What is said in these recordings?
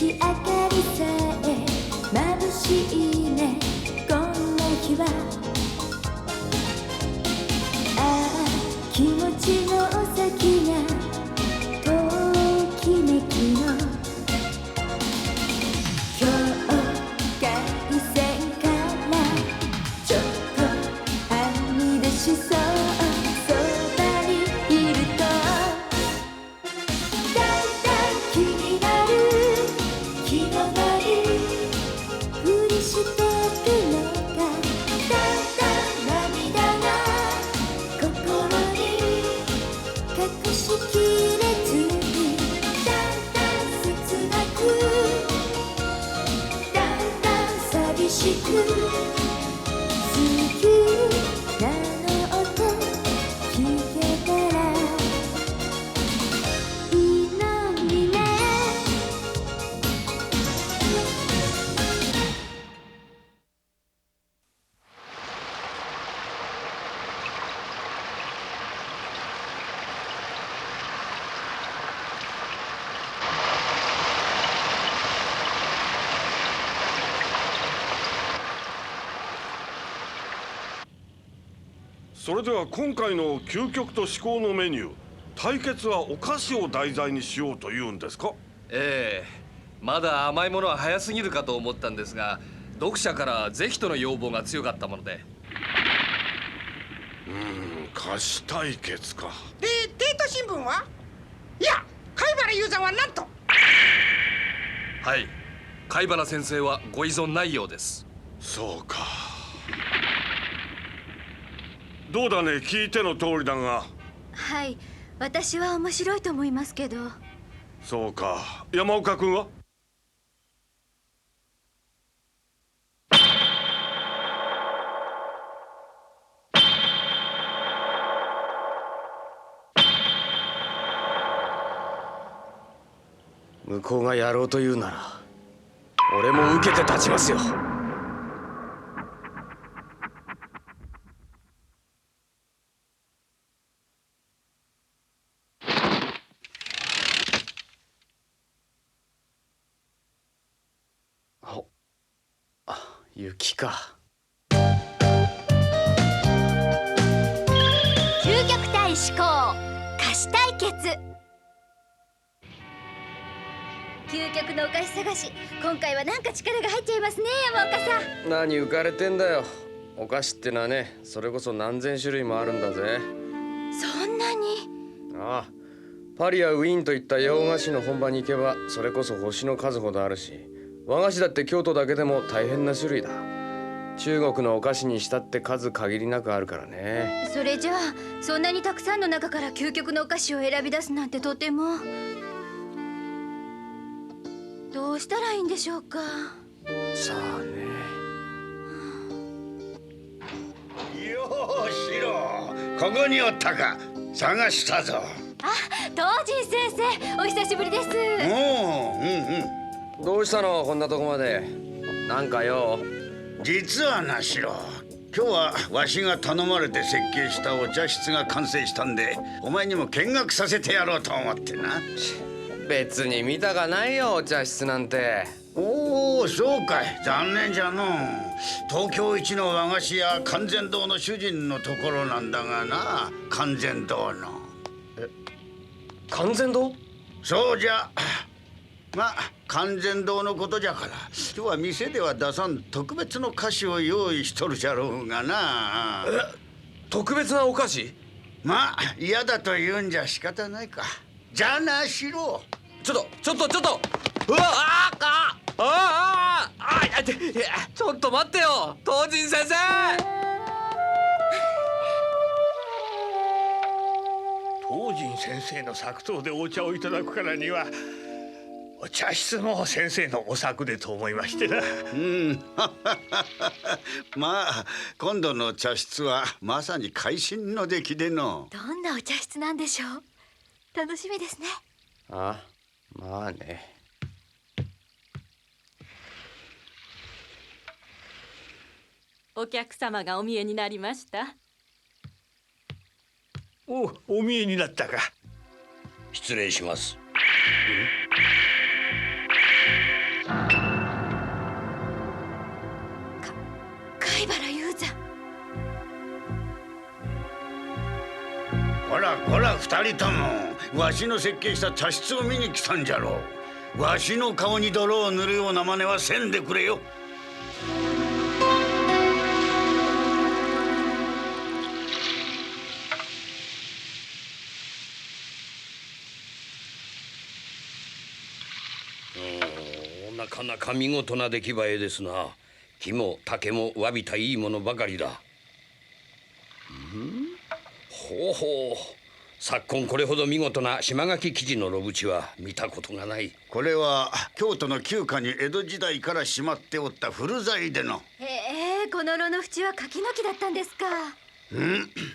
月明かりさえ眩しいねこんな日は。ああ気持ちの先がときめきの境界線からちょっとはみ出しそう。そばにいるとだんだん気になる気のないふりしてるのか。だんだん涙が心に隠しきれずにだんだん切なくだんだん寂しく好きなの音聞けたらいいのにね。それでは今回の究極と至高のメニュー、対決はお菓子を題材にしようというんですか？ええ、まだ甘いものは早すぎるかと思ったんですが、読者からぜひとの要望が強かったもので。菓子対決か。で、デート新聞はいや、貝原雄山はなんとはい、貝原先生はご依存ないようです。そうか。どうだね、聞いての通りだが。はい、私は面白いと思いますけど。そうか。山岡君は？向こうがやろうというなら俺も受けて立ちますよ。雪か。究極対思考菓子対決。究極のお菓子探し、今回はなんか力が入っちゃいますね、山岡さん。何浮かれてんだよ。お菓子ってのはね、それこそ何千種類もあるんだぜ。そんなに？ああ、パリやウィーンといった洋菓子の本場に行けばそれこそ星の数ほどあるし、和菓子だって京都だけでも大変な種類だ。中国のお菓子にしたって数限りなくあるからね。それじゃあそんなにたくさんの中から究極のお菓子を選び出すなんてとても。どうしたらいいんでしょうか。さあね。ようしろ、ここにおったか。探したぞ。あ、東神先生、お久しぶりです。どうしたのこんなとこまで。なんかよ。実はなしろ、今日はわしが頼まれて設計したお茶室が完成したんで、お前にも見学させてやろうと思ってな。別に見たかないよ、お茶室なんて。おお、そうかい。残念じゃのう。東京一の和菓子屋勧善堂の主人のところなんだがな。勧善堂の。勧善堂？そうじゃ。まあ勧善堂のことじゃから、今日は店では出さん特別の菓子を用意しとるじゃろうがな。特別なお菓子？まあ嫌だと言うんじゃ仕方ないか。じゃあな、しろ。ちょっとうわちょっと待ってよ、東神先生。東神先生の作刀でお茶をいただくからには、お茶室も先生のお作でと思いましてな。まあ今度の茶室はまさに会心の出来での。どんなお茶室なんでしょう。楽しみですね。あ、まあね。お客様がお見えになりました。お見えになったか。失礼します。ほら二人ともわしの設計した茶室を見に来たんじゃろう。わしの顔に泥を塗るような真似はせんでくれよ。なかなか見事な出来栄えですな。木も竹もわびたいいものばかりだ。ほうほう、昨今これほど見事な島垣生地の炉縁は見たことがない。これは京都の旧家に江戸時代からしまっておった古材での。この炉の縁は柿の木だったんですか。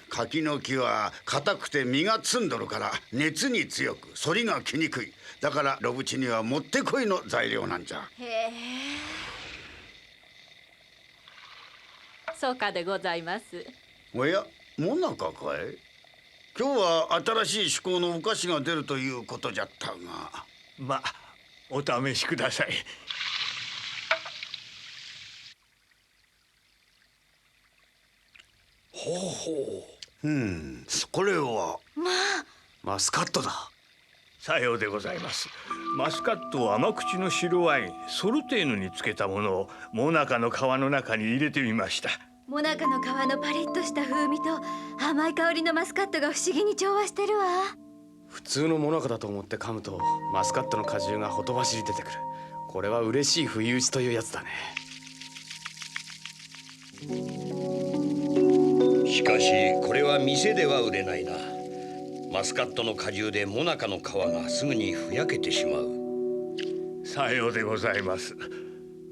柿の木は硬くて実がつんどるから熱に強く反りがきにくい。だから炉縁にはもってこいの材料なんじゃ。そうかでございます。おや、もなかかい。今日は新しい趣向のお菓子が出るということじゃったが。まあお試しください。ほうほう。これはマスカットだ。さようでございます。マスカットを甘口の白ワインソルテーヌにつけたものをモナカの皮の中に入れてみました。モナカの皮のパリッとした風味と甘い香りのマスカットが不思議に調和してるわ。普通のモナカだと思って噛むとマスカットの果汁がほとばしり出てくる。これは嬉しい不意打ちというやつだね。しかしこれは店では売れないな。マスカットの果汁でモナカの皮がすぐにふやけてしまう。さようでございます。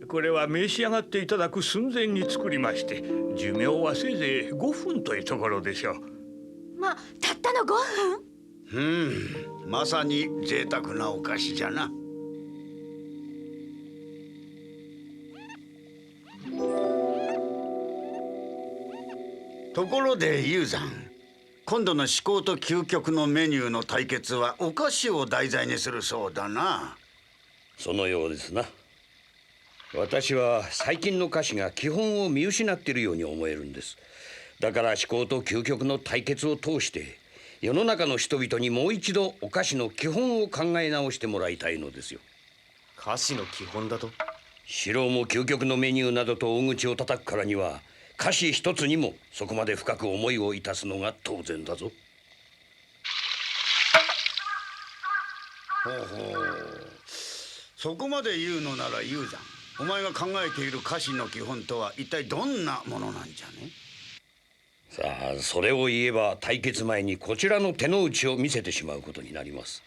これは召し上がっていただく寸前に作りまして、寿命はせいぜい5分というところでしょう。たったの5分。まさに贅沢なお菓子じゃな。ところで雄山、今度の至高と究極のメニューの対決はお菓子を題材にするそうだな。そのようですな。私は最近の菓子が基本を見失っているように思えるんです。だから至高と究極の対決を通して世の中の人々にもう一度お菓子の基本を考え直してもらいたいのですよ。菓子の基本だと？素人も究極のメニューなどと大口を叩くからには菓子一つにもそこまで深く思いを致すのが当然だぞ。ほうほう、そこまで言うのなら雄山、お前が考えている菓子の基本とは一体どんなものなんじゃね。さあ、それを言えば対決前にこちらの手の内を見せてしまうことになります。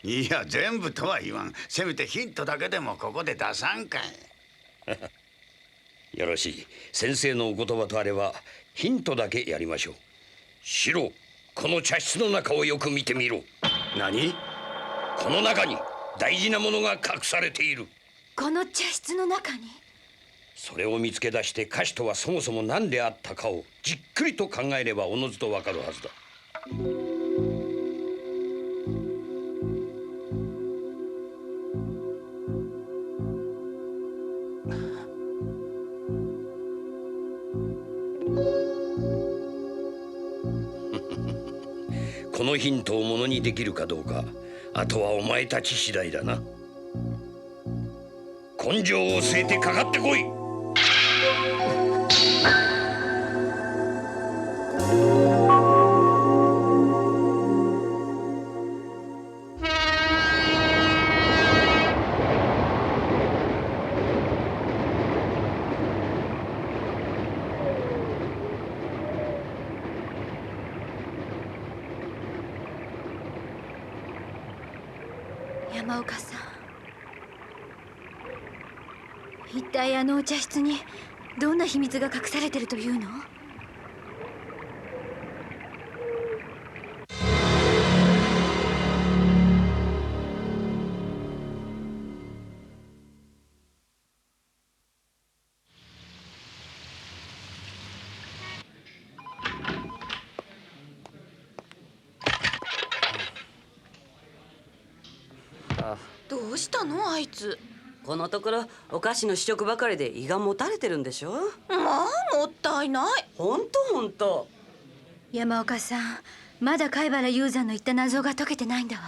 いや、全部とは言わん。せめてヒントだけでもここで出さんかい。よろしい。先生のお言葉とあればヒントだけやりましょう。シロ、この茶室の中をよく見てみろ。何？この中に大事なものが隠されている。この茶室の中に？それを見つけ出して菓子とはそもそも何であったかをじっくりと考えればおのずとわかるはずだ。このヒントをものにできるかどうか、あとはお前たち次第だな。根性を据えてかかってこい。山岡さん、一体あのお茶室にどんな秘密が隠されてるというの？どうしたのあいつ。このところお菓子の試食ばかりで胃がもたれてるんでしょ。まあもったいない。ほんとほんと。山岡さん、まだ貝原雄山の言った謎が解けてないんだわ。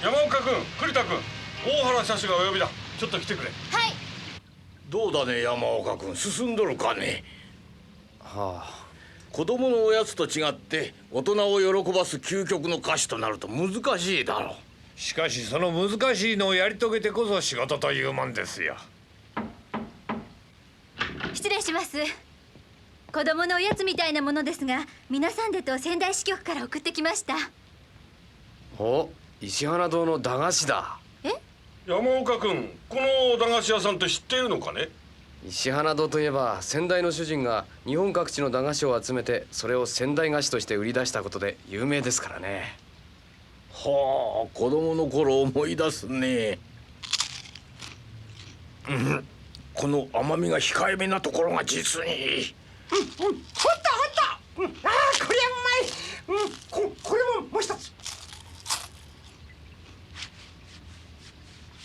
山岡君、栗田君、大原社主がお呼びだ。ちょっと来てくれ。はい。どうだね山岡君、進んどるかね。はあ。子供のおやつと違って大人を喜ばす究極の菓子となると難しいだろう。しかしその難しいのをやり遂げてこそ仕事というもんですよ。失礼します。子供のおやつみたいなものですが、皆さんでと仙台支局から送ってきました。お、石花堂の駄菓子だ。山岡君、この駄菓子屋さんって知っているのかね？石花堂といえば先代の主人が日本各地の駄菓子を集めてそれを仙台菓子として売り出したことで有名ですからね。はあ、子供の頃思い出すね。この甘みが控えめなところが実に。ほんと。ああ、これはうまい。これももう一つ。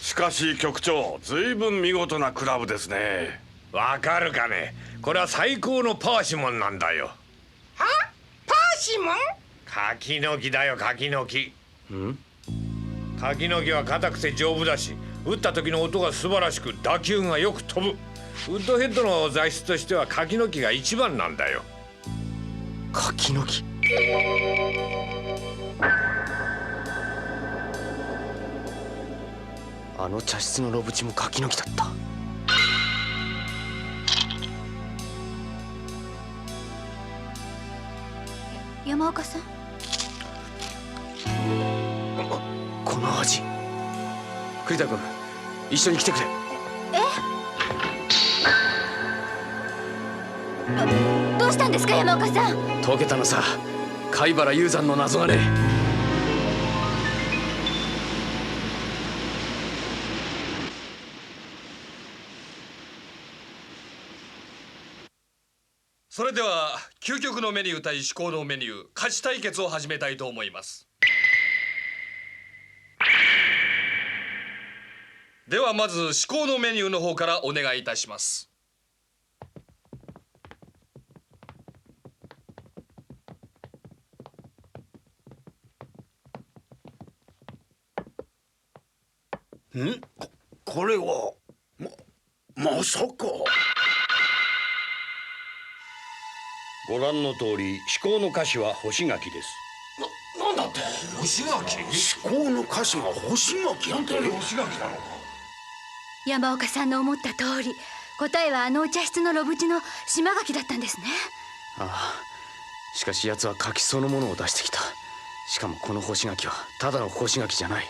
しかし局長、ずいぶん見事なクラブですね。わかるかね。これは最高のパーシモンなんだよ。は？パーシモン？柿の木だよ、柿の木。ん？柿の木は硬くて丈夫だし、打った時の音が素晴らしく打球がよく飛ぶ。ウッドヘッドの材質としては柿の木が一番なんだよ。柿の木。あの茶室の炉縁も柿の木だった。山岡さん、この味。栗田君、一緒に来てくれ。どうしたんですか山岡さん。解けたのさ、貝原雄山の謎がね。それでは究極のメニュー対至高のメニュー価値対決を始めたいと思います。ではまず至高のメニューの方からお願いいたします。これはまさか。ご覧の通り至高の菓子は干し柿です。なんだって。干し柿？至高の菓子が干し柿なんて。干し柿なのか。山岡さんの思った通り、答えはあのお茶室の炉縁の島柿だったんですね。ああ、しかし奴は柿そのものを出してきた。しかもこの干し柿はただの干し柿じゃない。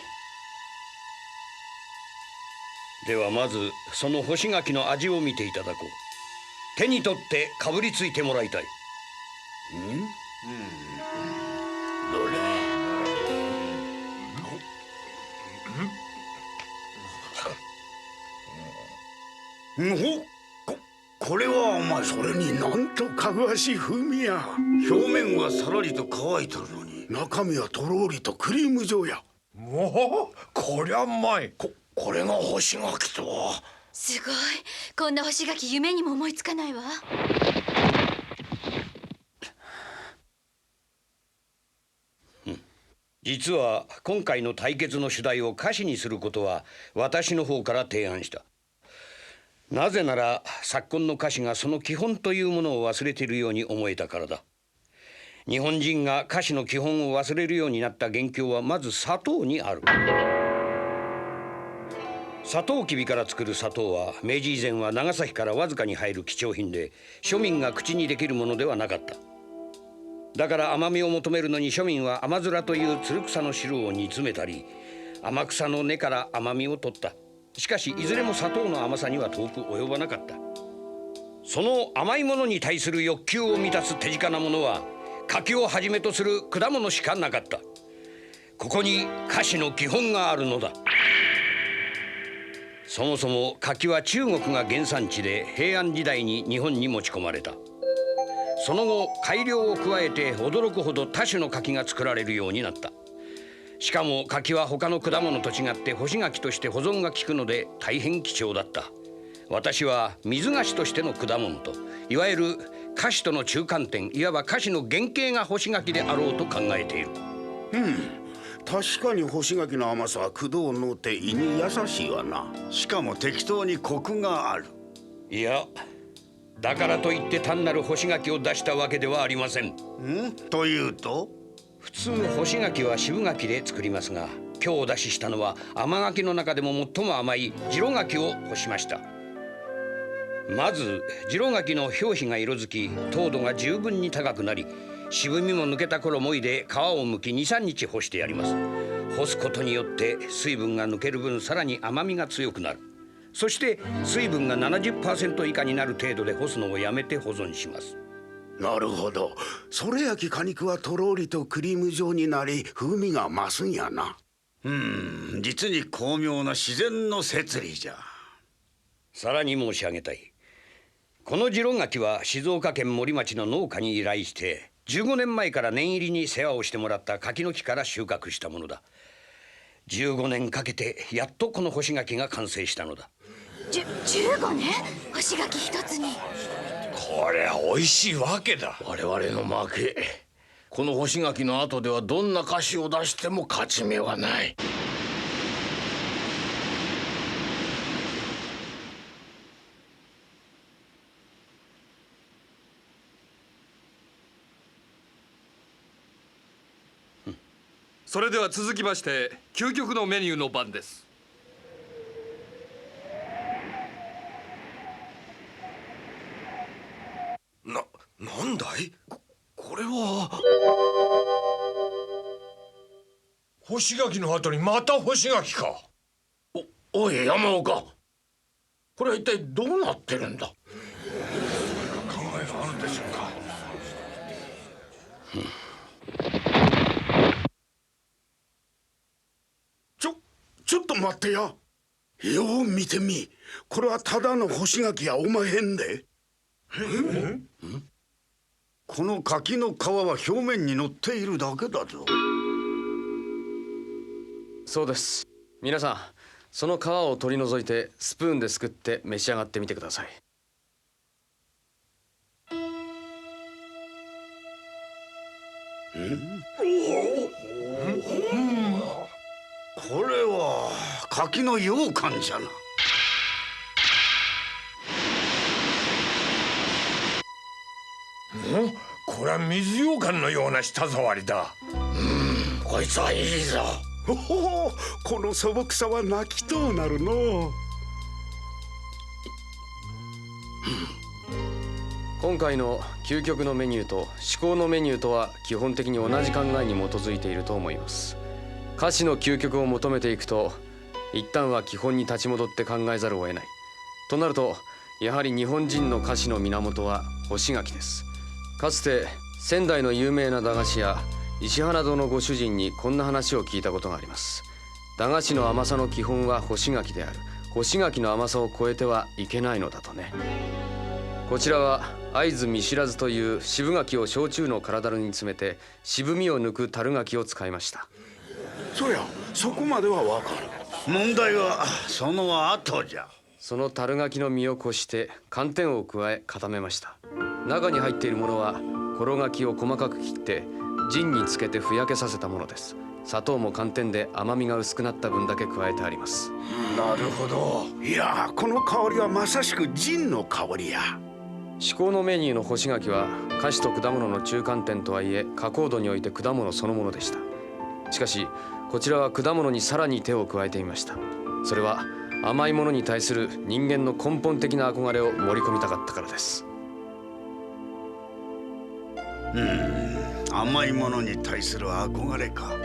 ではまずその干し柿の味を見ていただこう。手に取ってかぶりついてもらいたい。どれ？これはお前、それになんとかぐわしい風味や。表面はさらりと乾いとるのに中身はとろりとクリーム状や。もうこりゃうまい。これが干し柿とは。すごい。こんな干し柿夢にも思いつかないわ。実は今回の対決の主題を菓子にすることは私の方から提案した。なぜなら昨今の菓子がその基本というものを忘れているように思えたからだ。日本人が菓子の基本を忘れるようになった元凶はまず砂糖にある。サトウキビから作る砂糖は明治以前は長崎からわずかに入る貴重品で、庶民が口にできるものではなかった。だから甘みを求めるのに庶民は甘面というつる草の汁を煮詰めたり、天草の根から甘みを取った。しかしいずれも砂糖の甘さには遠く及ばなかった。その甘いものに対する欲求を満たす手近なものは柿をはじめとする果物しかなかった。ここに菓子の基本があるのだ。そもそも柿は中国が原産地で平安時代に日本に持ち込まれた。その後改良を加えて驚くほど多種の柿が作られるようになった。しかも柿は他の果物と違って干し柿として保存が効くので大変貴重だった。私は水菓子としての果物と、いわゆる菓子との中間点、いわば菓子の原型が干し柿であろうと考えている。確かに干し柿の甘さは工藤の手胃に優しいわな。しかも適当にコクがある。いや、だからといって単なる干し柿を出したわけではありません。というと？普通干し柿は渋柿で作りますが、今日お出ししたのは甘柿の中でも最も甘い次郎柿を干しました。まず次郎柿の表皮が色づき、糖度が十分に高くなり、渋みも抜けた頃もいで皮を剥き 2,3 日干してやります。干すことによって水分が抜ける分、さらに甘みが強くなる。そして水分が 70% 以下になる程度で干すのをやめて保存します。なるほど。それ焼き果肉はとろりとクリーム状になり、風味が増すんやな。実に巧妙な自然の摂理じゃ。さらに申し上げたい。この次郎柿は静岡県森町の農家に依頼して15年前から念入りに世話をしてもらった柿の木から収穫したものだ。15年かけてやっとこの干し柿が完成したのだ。15年？干し柿一つに。これは美味しいわけだ。我々の負け。この干し柿の後ではどんな菓子を出しても勝ち目はない。それでは続きまして究極のメニューの番です。なんだい？これは干し柿の後にまた干し柿か。おい山岡、これは一体どうなってるんだ？考えがあるんでしょうか。ちょっと待ってや。よう見てみ。これはただの干し柿やおまへんで。この柿の皮は表面に乗っているだけだぞ。そうです。皆さん、その皮を取り除いてスプーンですくって召し上がってみてください。これは柿の羊羹じゃな。これは水羊羹のような舌触りだ。こいつはいいぞ。この素朴さは泣きとうなるの。今回の究極のメニューと至高のメニューとは基本的に同じ考えに基づいていると思います。菓子の究極を求めていくと、一旦は基本に立ち戻って考えざるを得ない。となると、やはり日本人の菓子の源は干し柿です。かつて仙台の有名な駄菓子屋石原堂のご主人にこんな話を聞いたことがあります。駄菓子の甘さの基本は干し柿である。干し柿の甘さを超えてはいけないのだとね。こちらは会津見知らずという渋柿を焼酎の空樽に詰めて渋みを抜く樽柿を使いました。そや、そこまではわかる。問題はその後じゃ。その樽柿の実をこして寒天を加え固めました。中に入っているものはこ柿を細かく切ってジンにつけてふやけさせたものです。砂糖も寒天で甘みが薄くなった分だけ加えてあります。なるほど。いや、この香りはまさしくジンの香りや。至高のメニューの干し柿は菓子と果物の中間点とはいえ加工度において果物そのものでした。しかしこちらは果物にさらに手を加えていました。それは甘いものに対する人間の根本的な憧れを盛り込みたかったからです。甘いものに対する憧れか。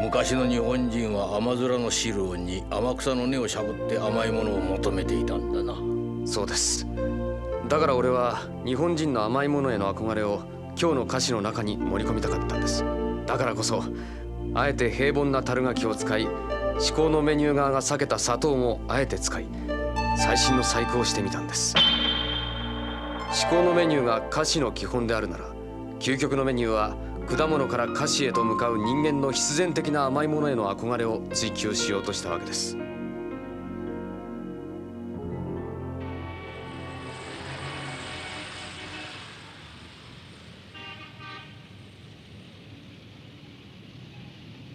昔の日本人は甘空の汁をに天草の根をしゃぶって甘いものを求めていたんだな。そうです。だから俺は日本人の甘いものへの憧れを今日の歌詞の中に盛り込みたかったんです。だからこそあえて平凡な樽柿を使い、至高のメニュー側が避けた砂糖もあえて使い、最新の細工をしてみたんです。至高のメニューが菓子の基本であるなら、究極のメニューは果物から菓子へと向かう人間の必然的な甘いものへの憧れを追求しようとしたわけです。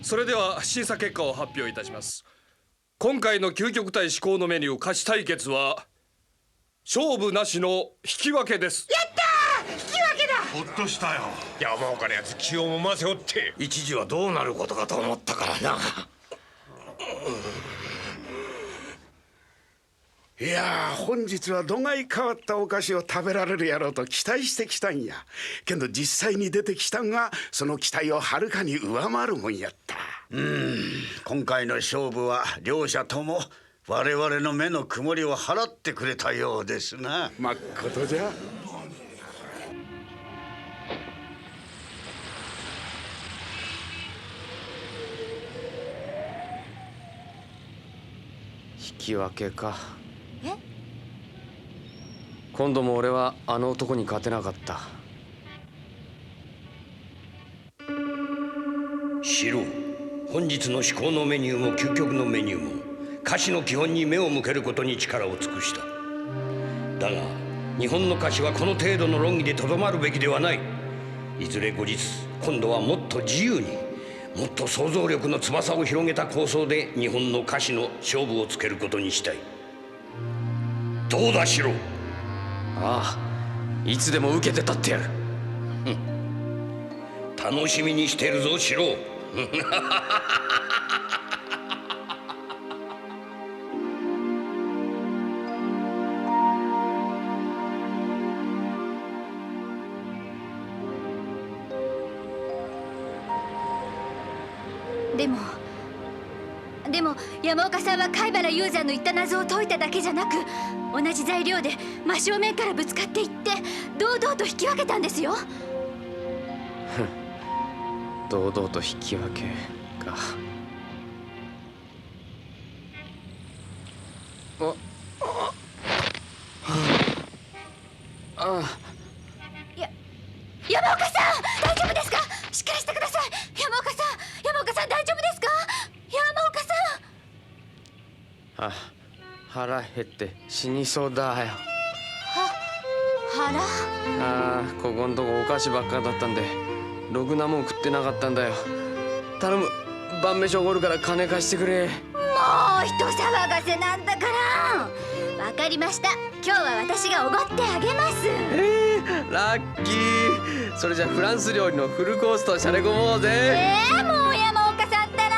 それでは審査結果を発表いたします。今回の究極対至高のメニュー歌詞対決は勝負なしの引き分けです。やったー、引き分けだ。ほっとしたよ。山岡のやつ気をもませおって一時はどうなることかと思ったからな。いやー、本日は度がい変わったお菓子を食べられるやろうと期待してきたんや。けど実際に出てきたんがその期待をはるかに上回るもんやった。今回の勝負は両者とも我々の目の曇りを払ってくれたようですな。まっことじゃ。引き分けか。え？今度も俺はあの男に勝てなかった。シロ、本日の至高のメニューも究極のメニューも歌詞の基本に目を向けることに力を尽くした。だが日本の歌詞はこの程度の論議でとどまるべきではない。いずれ後日今度はもっと自由に、もっと想像力の翼を広げた構想で日本の歌詞の勝負をつけることにしたい。どうだシロ。ああ、いつでも受けて立ってやる。楽しみにしてるぞシロ。でも山岡さんは貝原雄山の言った謎を解いただけじゃなく、同じ材料で真正面からぶつかっていって堂々と引き分けたんですよ。堂々と引き分けか。山岡さん大丈夫ですか？しっかりしてください。山岡さん大丈夫ですか？山岡さん。あ、腹減って死にそうだよ。腹？ああ、ここんとこお菓子ばっかだったんでろくなもん食ってなかったんだよ。頼む、晩飯おごるから金貸してくれ。もう人騒がせなんだから。わかりました。今日は私がおごってあげます。ラッキー。それじゃフランス料理のフルコースとシャレ込もうぜ。もう山岡さんったら。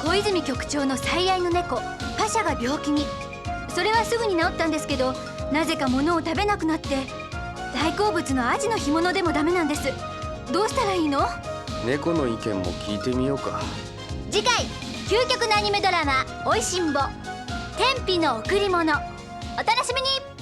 小泉局長の最愛の猫パシャが病気に。それはすぐに治ったんですけど、なぜか物を食べなくなって、大好物のアジの干物でもダメなんです。どうしたらいいの？猫の意見も聞いてみようか。次回究極のアニメドラマ「おいしんぼ天日の贈り物」、お楽しみに。